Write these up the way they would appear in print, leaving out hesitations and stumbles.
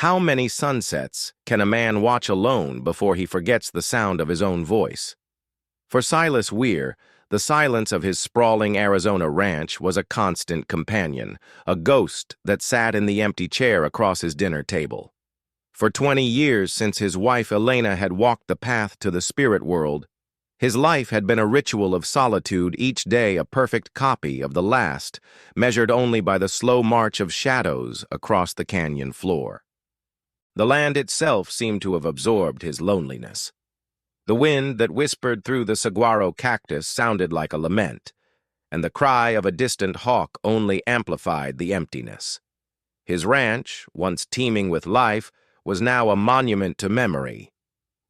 How many sunsets can a man watch alone before he forgets the sound of his own voice? For Silas Weir, the silence of his sprawling Arizona ranch was a constant companion, a ghost that sat in the empty chair across his dinner table. For 20 years since his wife Elena had walked the path to the spirit world, his life had been a ritual of solitude, each day a perfect copy of the last, measured only by the slow march of shadows across the canyon floor. The land itself seemed to have absorbed his loneliness. The wind that whispered through the saguaro cactus sounded like a lament, and the cry of a distant hawk only amplified the emptiness. His ranch, once teeming with life, was now a monument to memory.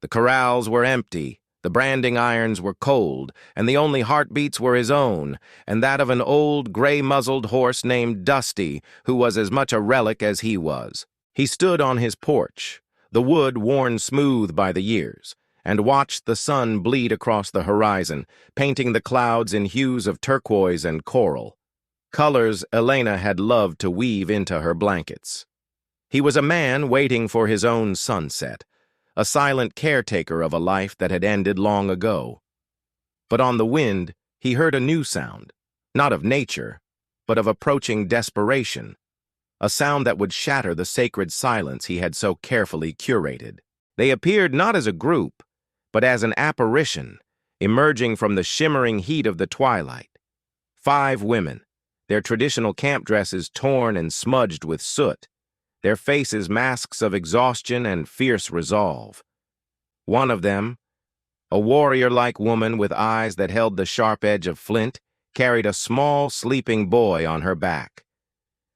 The corrals were empty, the branding irons were cold, and the only heartbeats were his own, and that of an old, gray-muzzled horse named Dusty, who was as much a relic as he was. He stood on his porch, the wood worn smooth by the years, and watched the sun bleed across the horizon, painting the clouds in hues of turquoise and coral, colors Elena had loved to weave into her blankets. He was a man waiting for his own sunset, a silent caretaker of a life that had ended long ago. But on the wind, he heard a new sound, not of nature, but of approaching desperation, a sound that would shatter the sacred silence he had so carefully curated. They appeared not as a group, but as an apparition, emerging from the shimmering heat of the twilight. 5 women, their traditional camp dresses torn and smudged with soot, their faces masks of exhaustion and fierce resolve. One of them, a warrior-like woman with eyes that held the sharp edge of flint, carried a small, sleeping boy on her back.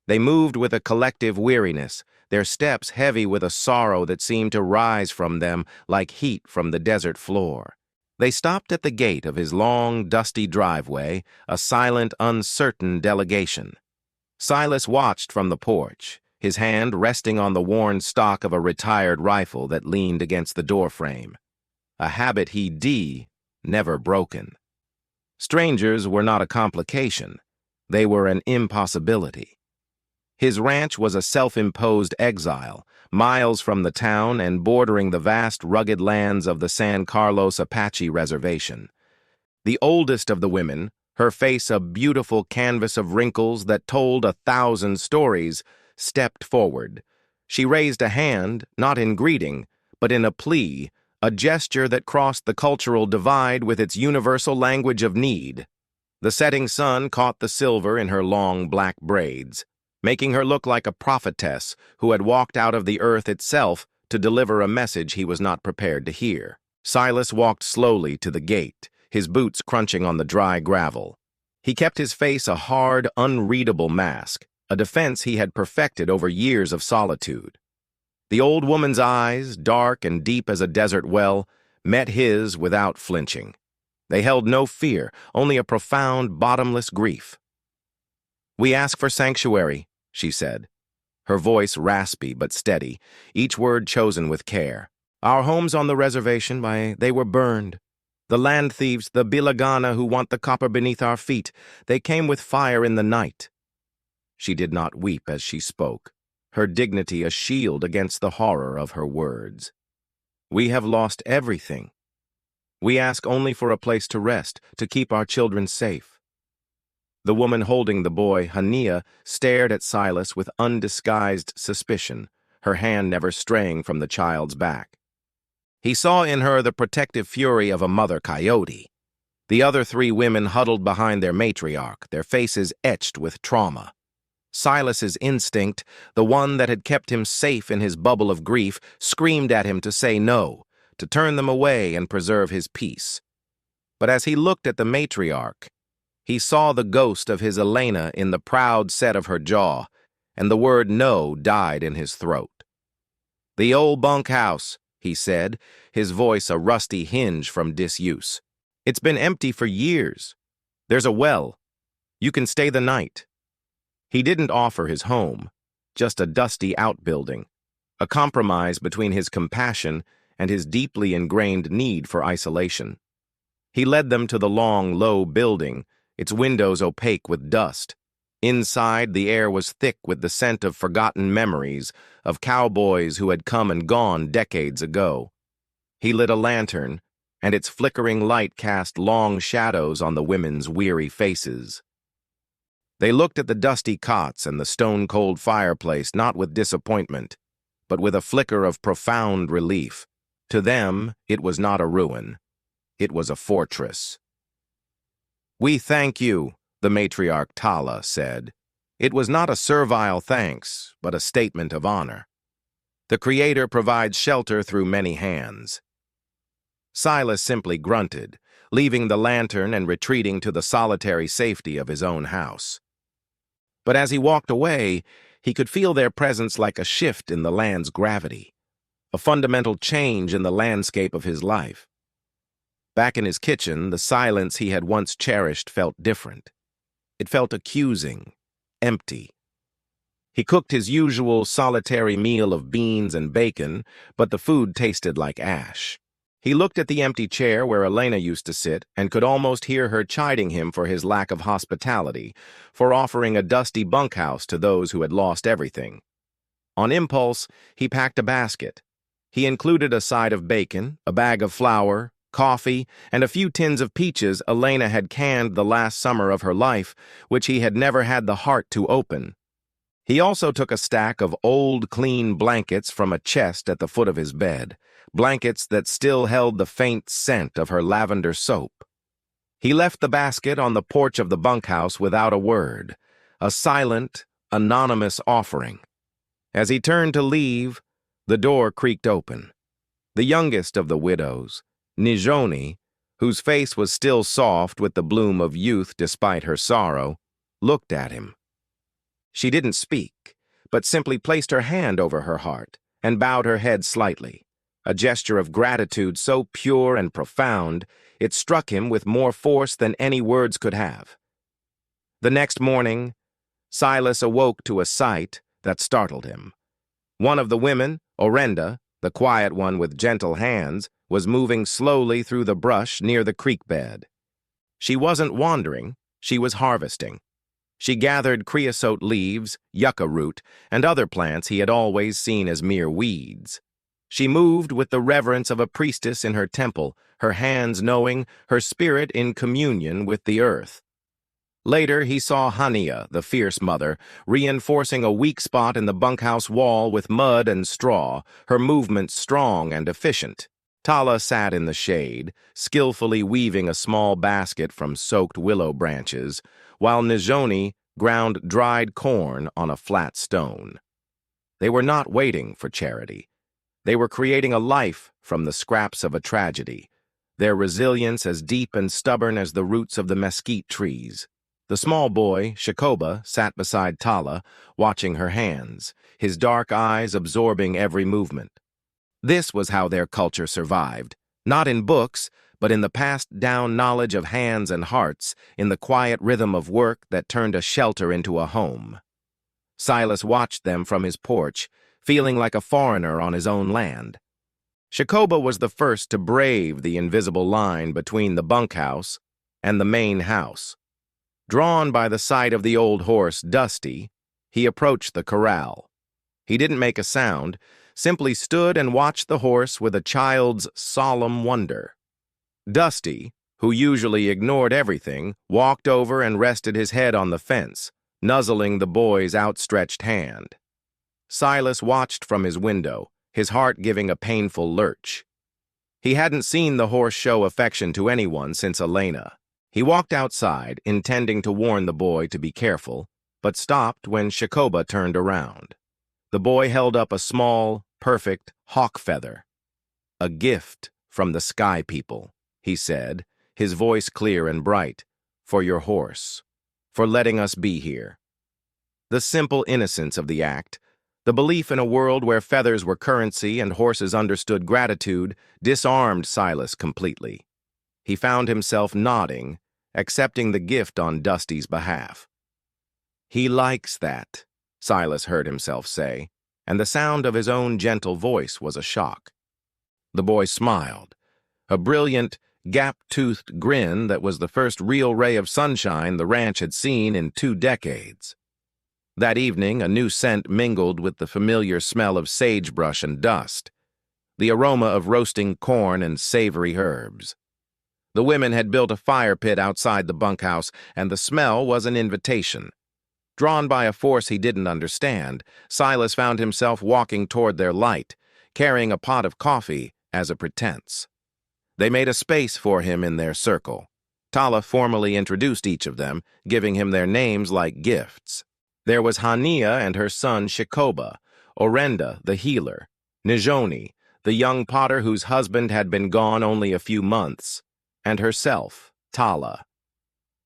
They moved with a collective weariness, their steps heavy with a sorrow that seemed to rise from them like heat from the desert floor. They stopped at the gate of his long, dusty driveway, a silent, uncertain delegation. Silas watched from the porch, his hand resting on the worn stock of a retired rifle that leaned against the doorframe, a habit he'd never broken. Strangers were not a complication. They were an impossibility. His ranch was a self-imposed exile, miles from the town and bordering the vast, rugged lands of the San Carlos Apache Reservation. The oldest of the women, her face a beautiful canvas of wrinkles that told 1,000 stories, stepped forward. She raised a hand, not in greeting, but in a plea, a gesture that crossed the cultural divide with its universal language of need. The setting sun caught the silver in her long black braids, making her look like a prophetess who had walked out of the earth itself to deliver a message he was not prepared to hear. Silas walked slowly to the gate, his boots crunching on the dry gravel. He kept his face a hard, unreadable mask, a defense he had perfected over years of solitude. The old woman's eyes, dark and deep as a desert well, met his without flinching. They held no fear, only a profound, bottomless grief. "We ask for sanctuary," she said, her voice raspy but steady, each word chosen with care. "Our homes on the reservation, they were burned. The land thieves, the Bilagana who want the copper beneath our feet, they came with fire in the night." She did not weep as she spoke, her dignity a shield against the horror of her words. "We have lost everything. We ask only for a place to rest, to keep our children safe." The woman holding the boy, Hania, stared at Silas with undisguised suspicion, her hand never straying from the child's back. He saw in her the protective fury of a mother coyote. The other 3 women huddled behind their matriarch, their faces etched with trauma. Silas's instinct, the one that had kept him safe in his bubble of grief, screamed at him to say no, to turn them away and preserve his peace. But as he looked at the matriarch, he saw the ghost of his Elena in the proud set of her jaw, and the word no died in his throat. "The old bunkhouse," he said, his voice a rusty hinge from disuse. "It's been empty for years. There's a well. You can stay the night." He didn't offer his home, just a dusty outbuilding, a compromise between his compassion and his deeply ingrained need for isolation. He led them to the long, low building, its windows opaque with dust. Inside, the air was thick with the scent of forgotten memories, of cowboys who had come and gone decades ago. He lit a lantern, and its flickering light cast long shadows on the women's weary faces. They looked at the dusty cots and the stone-cold fireplace not with disappointment, but with a flicker of profound relief. To them, it was not a ruin. It was a fortress. "We thank you," the matriarch Tala said. It was not a servile thanks, but a statement of honor. The Creator provides shelter through many hands. Silas simply grunted, leaving the lantern and retreating to the solitary safety of his own house. But as he walked away, he could feel their presence like a shift in the land's gravity, a fundamental change in the landscape of his life. Back in his kitchen, the silence he had once cherished felt different. It felt accusing, empty. He cooked his usual solitary meal of beans and bacon, but the food tasted like ash. He looked at the empty chair where Elena used to sit and could almost hear her chiding him for his lack of hospitality, for offering a dusty bunkhouse to those who had lost everything. On impulse, he packed a basket. He included a side of bacon, a bag of flour, coffee, and a few tins of peaches Elena had canned the last summer of her life, which he had never had the heart to open. He also took a stack of old, clean blankets from a chest at the foot of his bed, blankets that still held the faint scent of her lavender soap. He left the basket on the porch of the bunkhouse without a word, a silent, anonymous offering. As he turned to leave, the door creaked open. The youngest of the widows, Nijoni, whose face was still soft with the bloom of youth despite her sorrow, looked at him. She didn't speak, but simply placed her hand over her heart and bowed her head slightly, a gesture of gratitude so pure and profound it struck him with more force than any words could have. The next morning, Silas awoke to a sight that startled him. One of the women, Orenda, the quiet one with gentle hands, was moving slowly through the brush near the creek bed. She wasn't wandering, she was harvesting. She gathered creosote leaves, yucca root, and other plants he had always seen as mere weeds. She moved with the reverence of a priestess in her temple, her hands knowing, her spirit in communion with the earth. Later, he saw Hania, the fierce mother, reinforcing a weak spot in the bunkhouse wall with mud and straw, her movements strong and efficient. Tala sat in the shade, skillfully weaving a small basket from soaked willow branches, while Nijoni ground dried corn on a flat stone. They were not waiting for charity. They were creating a life from the scraps of a tragedy, their resilience as deep and stubborn as the roots of the mesquite trees. The small boy, Shakoba, sat beside Tala, watching her hands, his dark eyes absorbing every movement. This was how their culture survived, not in books, but in the passed-down knowledge of hands and hearts, in the quiet rhythm of work that turned a shelter into a home. Silas watched them from his porch, feeling like a foreigner on his own land. Shakoba was the first to brave the invisible line between the bunkhouse and the main house. Drawn by the sight of the old horse, Dusty, he approached the corral. He didn't make a sound, simply stood and watched the horse with a child's solemn wonder. Dusty, who usually ignored everything, walked over and rested his head on the fence, nuzzling the boy's outstretched hand. Silas watched from his window, his heart giving a painful lurch. He hadn't seen the horse show affection to anyone since Elena. He walked outside, intending to warn the boy to be careful, but stopped when Shakoba turned around. The boy held up a small, perfect hawk feather. "A gift from the sky people," he said, his voice clear and bright, "for your horse, for letting us be here." The simple innocence of the act, the belief in a world where feathers were currency and horses understood gratitude, disarmed Silas completely. He found himself nodding, accepting the gift on Dusty's behalf. "He likes that," Silas heard himself say, and the sound of his own gentle voice was a shock. The boy smiled, a brilliant, gap-toothed grin that was the first real ray of sunshine the ranch had seen in 2 decades. That evening, a new scent mingled with the familiar smell of sagebrush and dust, the aroma of roasting corn and savory herbs. The women had built a fire pit outside the bunkhouse, and the smell was an invitation. Drawn by a force he didn't understand, Silas found himself walking toward their light, carrying a pot of coffee as a pretense. They made a space for him in their circle. Tala formally introduced each of them, giving him their names like gifts. There was Hania and her son Shikoba, Orenda, the healer, Nijoni, the young potter whose husband had been gone only a few months, and herself, Tala.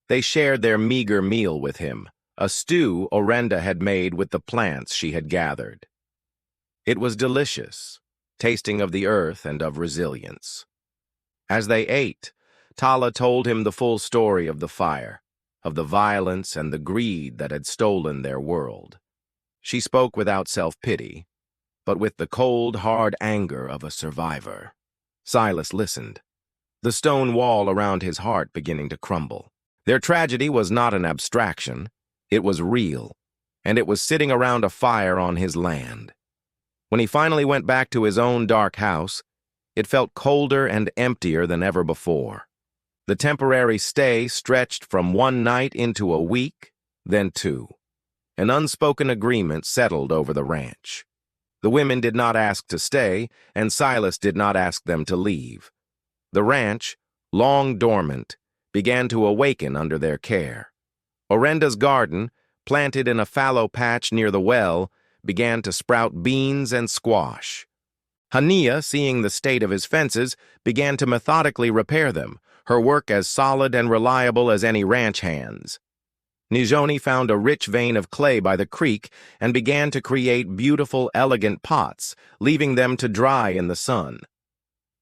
They shared their meager meal with him, a stew Orenda had made with the plants she had gathered. It was delicious, tasting of the earth and of resilience. As they ate, Tala told him the full story of the fire, of the violence and the greed that had stolen their world. She spoke without self-pity, but with the cold, hard anger of a survivor. Silas listened, the stone wall around his heart beginning to crumble. Their tragedy was not an abstraction. It was real, and it was sitting around a fire on his land. When he finally went back to his own dark house, it felt colder and emptier than ever before. The temporary stay stretched from 1 night into a week, then 2. An unspoken agreement settled over the ranch. The women did not ask to stay, and Silas did not ask them to leave. The ranch, long dormant, began to awaken under their care. Orenda's garden, planted in a fallow patch near the well, began to sprout beans and squash. Hania, seeing the state of his fences, began to methodically repair them, her work as solid and reliable as any ranch hand's. Nijoni found a rich vein of clay by the creek and began to create beautiful, elegant pots, leaving them to dry in the sun.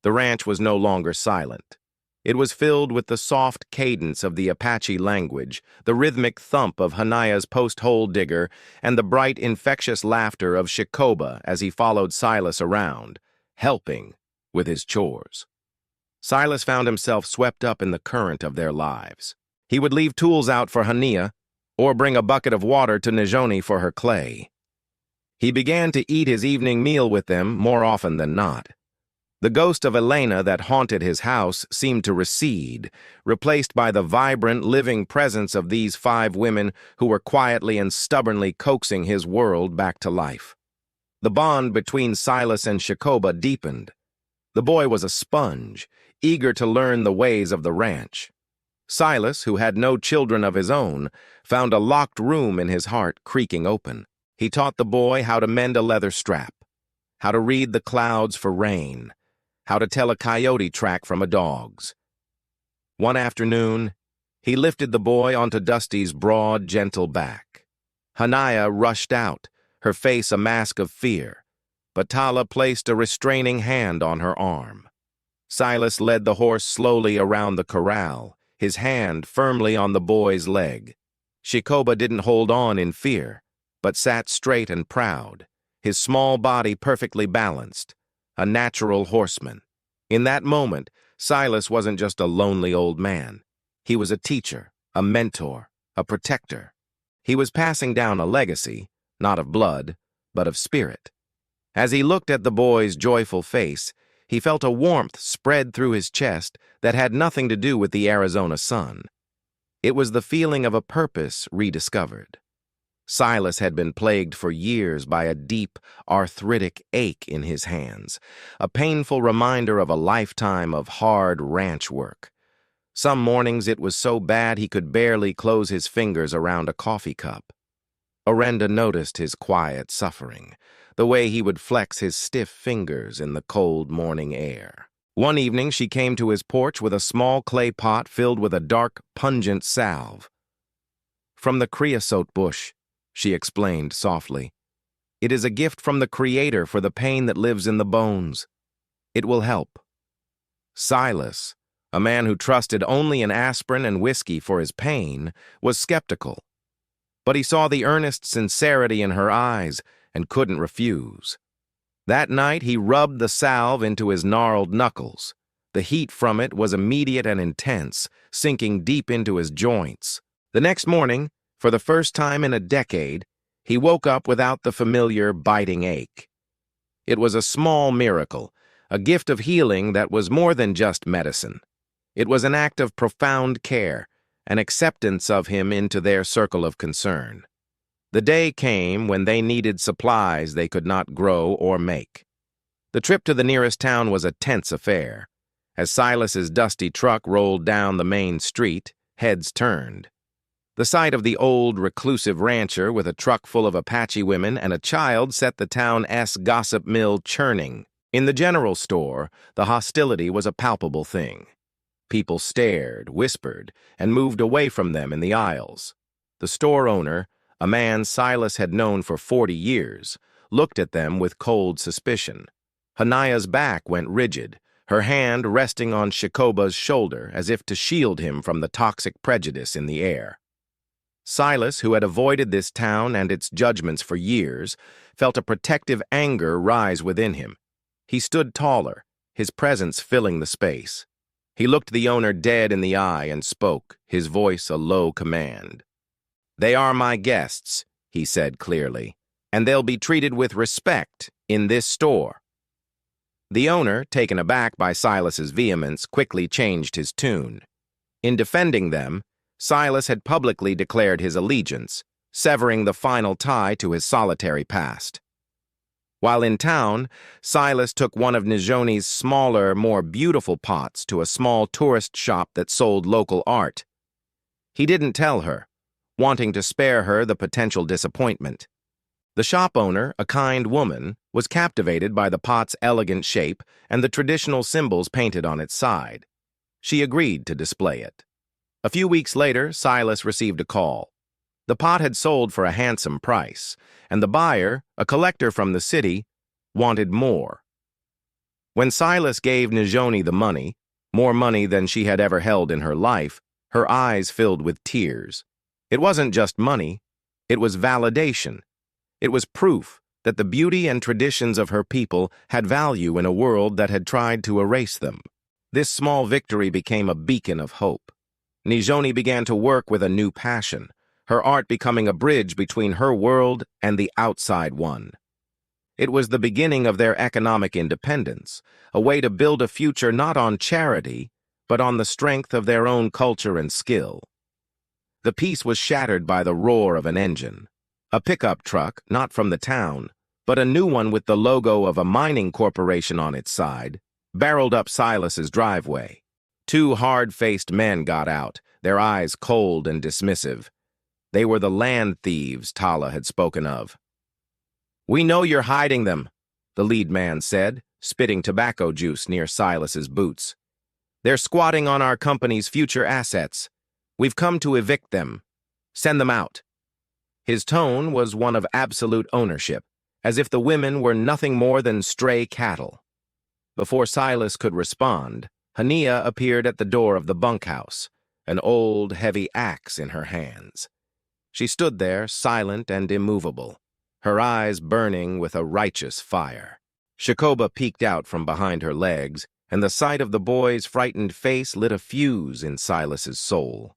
The ranch was no longer silent. It was filled with the soft cadence of the Apache language, the rhythmic thump of Hania's post-hole digger, and the bright, infectious laughter of Shikoba as he followed Silas around, helping with his chores. Silas found himself swept up in the current of their lives. He would leave tools out for Hania, or bring a bucket of water to Nijoni for her clay. He began to eat his evening meal with them more often than not. The ghost of Elena that haunted his house seemed to recede, replaced by the vibrant, living presence of these 5 women who were quietly and stubbornly coaxing his world back to life. The bond between Silas and Shikoba deepened. The boy was a sponge, eager to learn the ways of the ranch. Silas, who had no children of his own, found a locked room in his heart creaking open. He taught the boy how to mend a leather strap, how to read the clouds for rain, how to tell a coyote track from a dog's. One afternoon, he lifted the boy onto Dusty's broad, gentle back. Hania rushed out, her face a mask of fear, but Tala placed a restraining hand on her arm. Silas led the horse slowly around the corral, his hand firmly on the boy's leg. Shikoba didn't hold on in fear, but sat straight and proud, his small body perfectly balanced, a natural horseman. In that moment, Silas wasn't just a lonely old man. He was a teacher, a mentor, a protector. He was passing down a legacy, not of blood, but of spirit. As he looked at the boy's joyful face, he felt a warmth spread through his chest that had nothing to do with the Arizona sun. It was the feeling of a purpose rediscovered. Silas had been plagued for years by a deep, arthritic ache in his hands, a painful reminder of a lifetime of hard ranch work. Some mornings it was so bad he could barely close his fingers around a coffee cup. Orenda noticed his quiet suffering, the way he would flex his stiff fingers in the cold morning air. One evening she came to his porch with a small clay pot filled with a dark, pungent salve. "From the creosote bush," she explained softly. "It is a gift from the Creator for the pain that lives in the bones. It will help." Silas, a man who trusted only in aspirin and whiskey for his pain, was skeptical. But he saw the earnest sincerity in her eyes and couldn't refuse. That night he rubbed the salve into his gnarled knuckles, The heat from it was immediate and intense, sinking deep into his joints. The next morning, for the first time in a decade, he woke up without the familiar biting ache. It was a small miracle, a gift of healing that was more than just medicine. It was an act of profound care, an acceptance of him into their circle of concern. The day came when they needed supplies they could not grow or make. The trip to the nearest town was a tense affair. As Silas's dusty truck rolled down the main street, heads turned. The sight of the old, reclusive rancher with a truck full of Apache women and a child set the town's gossip mill churning. In the general store, the hostility was a palpable thing. People stared, whispered, and moved away from them in the aisles. The store owner, a man Silas had known for 40 years, looked at them with cold suspicion. Hania's back went rigid, her hand resting on Shakoba's shoulder as if to shield him from the toxic prejudice in the air. Silas, who had avoided this town and its judgments for years, felt a protective anger rise within him. He stood taller, his presence filling the space. He looked the owner dead in the eye and spoke, his voice a low command. "They are my guests," he said clearly, "and they'll be treated with respect in this store." The owner, taken aback by Silas's vehemence, quickly changed his tune. In defending them, Silas had publicly declared his allegiance, severing the final tie to his solitary past. While in town, Silas took one of Nijoni's smaller, more beautiful pots to a small tourist shop that sold local art. He didn't tell her, wanting to spare her the potential disappointment. The shop owner, a kind woman, was captivated by the pot's elegant shape and the traditional symbols painted on its side. She agreed to display it. A few weeks later, Silas received a call. The pot had sold for a handsome price, and the buyer, a collector from the city, wanted more. When Silas gave Nijoni the money, more money than she had ever held in her life, her eyes filled with tears. It wasn't just money, it was validation. It was proof that the beauty and traditions of her people had value in a world that had tried to erase them. This small victory became a beacon of hope. Nijoni began to work with a new passion, her art becoming a bridge between her world and the outside one. It was the beginning of their economic independence, a way to build a future not on charity, but on the strength of their own culture and skill. The peace was shattered by the roar of an engine. A pickup truck, not from the town, but a new one with the logo of a mining corporation on its side, barreled up Silas's driveway. Two hard-faced men got out, their eyes cold and dismissive. They were the land thieves Tala had spoken of. "We know you're hiding them," the lead man said, spitting tobacco juice near Silas's boots. "They're squatting on our company's future assets. We've come to evict them. Send them out." His tone was one of absolute ownership, as if the women were nothing more than stray cattle. Before Silas could respond, Hania appeared at the door of the bunkhouse, an old, heavy axe in her hands. She stood there, silent and immovable, her eyes burning with a righteous fire. Shakoba peeked out from behind her legs, and the sight of the boy's frightened face lit a fuse in Silas's soul.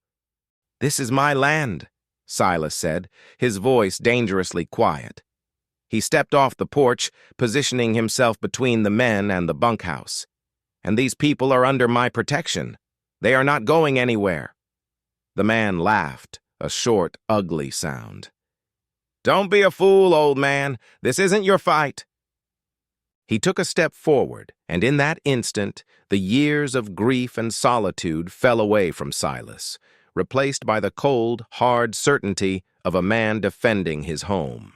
"This is my land," Silas said, his voice dangerously quiet. He stepped off the porch, positioning himself between the men and the bunkhouse. "And these people are under my protection. They are not going anywhere." The man laughed, a short, ugly sound. "Don't be a fool, old man. This isn't your fight." He took a step forward, and in that instant, the years of grief and solitude fell away from Silas, replaced by the cold, hard certainty of a man defending his home.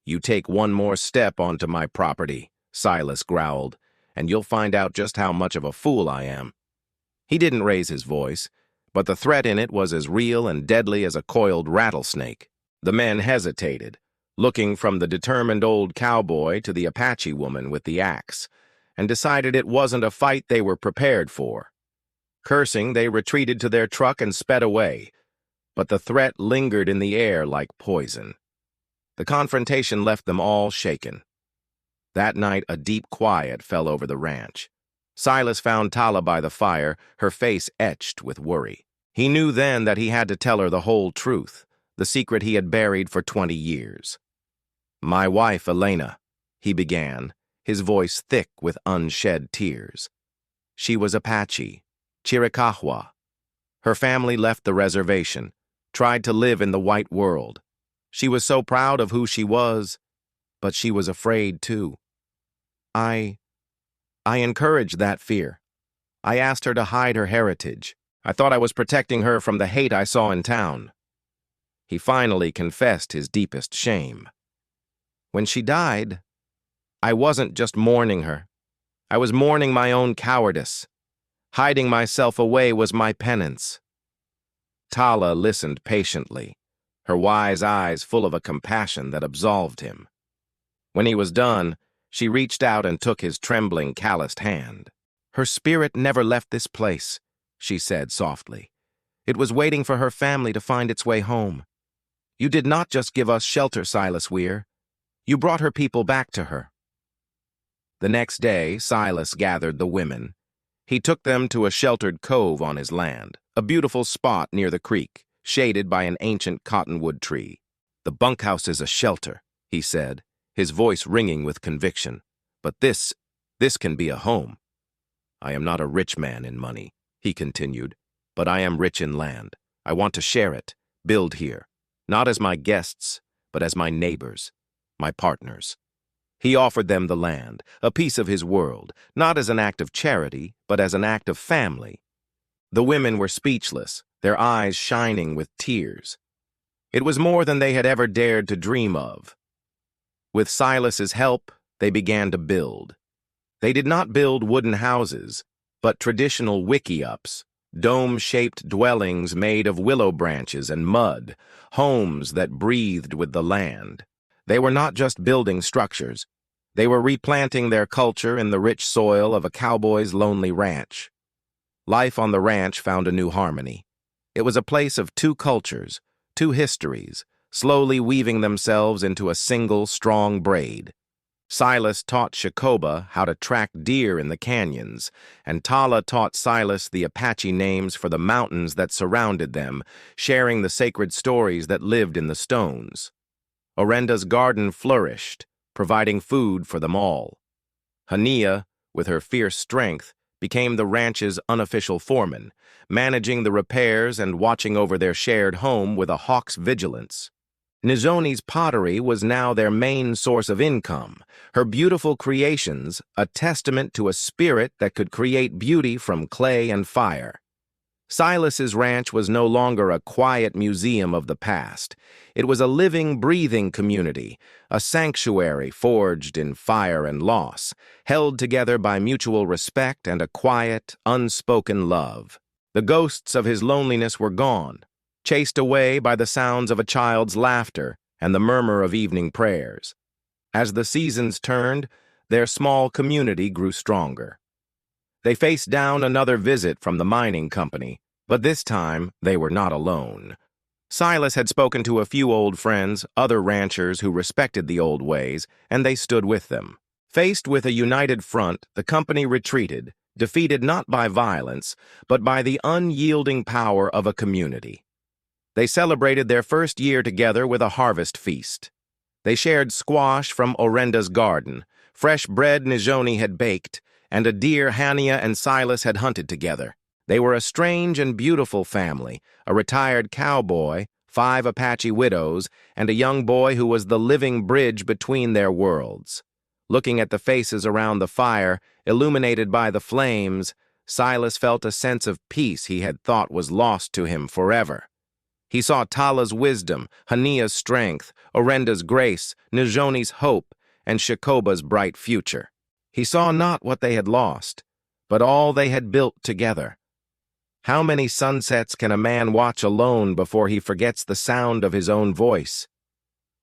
"You take one more step onto my property," Silas growled, "and you'll find out just how much of a fool I am." He didn't raise his voice, but the threat in it was as real and deadly as a coiled rattlesnake. The men hesitated, looking from the determined old cowboy to the Apache woman with the axe, and decided it wasn't a fight they were prepared for. Cursing, they retreated to their truck and sped away, but the threat lingered in the air like poison. The confrontation left them all shaken. That night, a deep quiet fell over the ranch. Silas found Tala by the fire, her face etched with worry. He knew then that he had to tell her the whole truth, the secret he had buried for 20 years. "My wife, Elena," he began, his voice thick with unshed tears. "She was Apache, Chiricahua. Her family left the reservation, tried to live in the white world. She was so proud of who she was, but she was afraid too. I encouraged that fear. I asked her to hide her heritage. I thought I was protecting her from the hate I saw in town." He finally confessed his deepest shame. "When she died, I wasn't just mourning her. I was mourning my own cowardice. Hiding myself away was my penance." Tala listened patiently, her wise eyes full of a compassion that absolved him. When he was done, she reached out and took his trembling, calloused hand. "Her spirit never left this place," she said softly. "It was waiting for her family to find its way home. You did not just give us shelter, Silas Weir. You brought her people back to her." The next day, Silas gathered the women. He took them to a sheltered cove on his land, a beautiful spot near the creek, shaded by an ancient cottonwood tree. "The bunkhouse is a shelter," he said, his voice ringing with conviction. "But this can be a home. I am not a rich man in money," he continued, "but I am rich in land. I want to share it, build here, not as my guests, but as my neighbors, my partners." He offered them the land, a piece of his world, not as an act of charity, but as an act of family. The women were speechless, their eyes shining with tears. It was more than they had ever dared to dream of. With Silas's help, they began to build. They did not build wooden houses, but traditional wickiups, dome-shaped dwellings made of willow branches and mud, homes that breathed with the land. They were not just building structures. They were replanting their culture in the rich soil of a cowboy's lonely ranch. Life on the ranch found a new harmony. It was a place of two cultures, two histories, slowly weaving themselves into a single, strong braid. Silas taught Shakoba how to track deer in the canyons, and Tala taught Silas the Apache names for the mountains that surrounded them, sharing the sacred stories that lived in the stones. Orenda's garden flourished, providing food for them all. Hania, with her fierce strength, became the ranch's unofficial foreman, managing the repairs and watching over their shared home with a hawk's vigilance. Nizoni's pottery was now their main source of income, her beautiful creations a testament to a spirit that could create beauty from clay and fire. Silas's ranch was no longer a quiet museum of the past. It was a living, breathing community, a sanctuary forged in fire and loss, held together by mutual respect and a quiet, unspoken love. The ghosts of his loneliness were gone, chased away by the sounds of a child's laughter and the murmur of evening prayers. As the seasons turned, their small community grew stronger. They faced down another visit from the mining company, but this time they were not alone. Silas had spoken to a few old friends, other ranchers who respected the old ways, and they stood with them. Faced with a united front, the company retreated, defeated not by violence, but by the unyielding power of a community. They celebrated their first year together with a harvest feast. They shared squash from Orenda's garden, fresh bread Nizoni had baked, and a deer Hania and Silas had hunted together. They were a strange and beautiful family, a retired cowboy, 5 Apache widows, and a young boy who was the living bridge between their worlds. Looking at the faces around the fire, illuminated by the flames, Silas felt a sense of peace he had thought was lost to him forever. He saw Tala's wisdom, Hania's strength, Orenda's grace, Nizoni's hope, and Shakoba's bright future. He saw not what they had lost, but all they had built together. How many sunsets can a man watch alone before he forgets the sound of his own voice?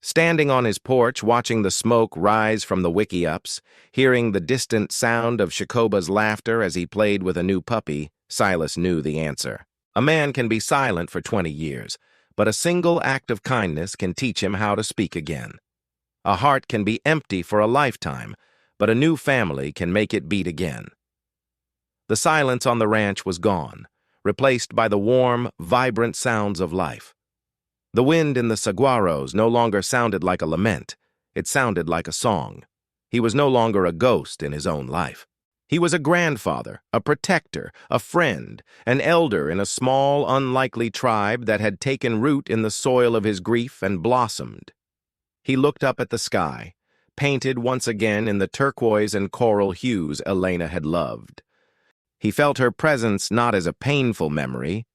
Standing on his porch, watching the smoke rise from the wickiups, hearing the distant sound of Shakoba's laughter as he played with a new puppy, Silas knew the answer. A man can be silent for 20 years, but a single act of kindness can teach him how to speak again. A heart can be empty for a lifetime, but a new family can make it beat again. The silence on the ranch was gone, replaced by the warm, vibrant sounds of life. The wind in the saguaros no longer sounded like a lament. It sounded like a song. He was no longer a ghost in his own life. He was a grandfather, a protector, a friend, an elder in a small, unlikely tribe that had taken root in the soil of his grief and blossomed. He looked up at the sky, painted once again in the turquoise and coral hues Elena had loved. He felt her presence not as a painful memory,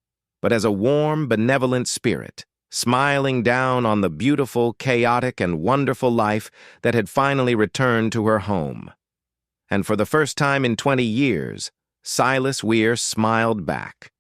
but as a warm, benevolent spirit, smiling down on the beautiful, chaotic, and wonderful life that had finally returned to her home. And for the first time in 20 years, Silas Weir smiled back.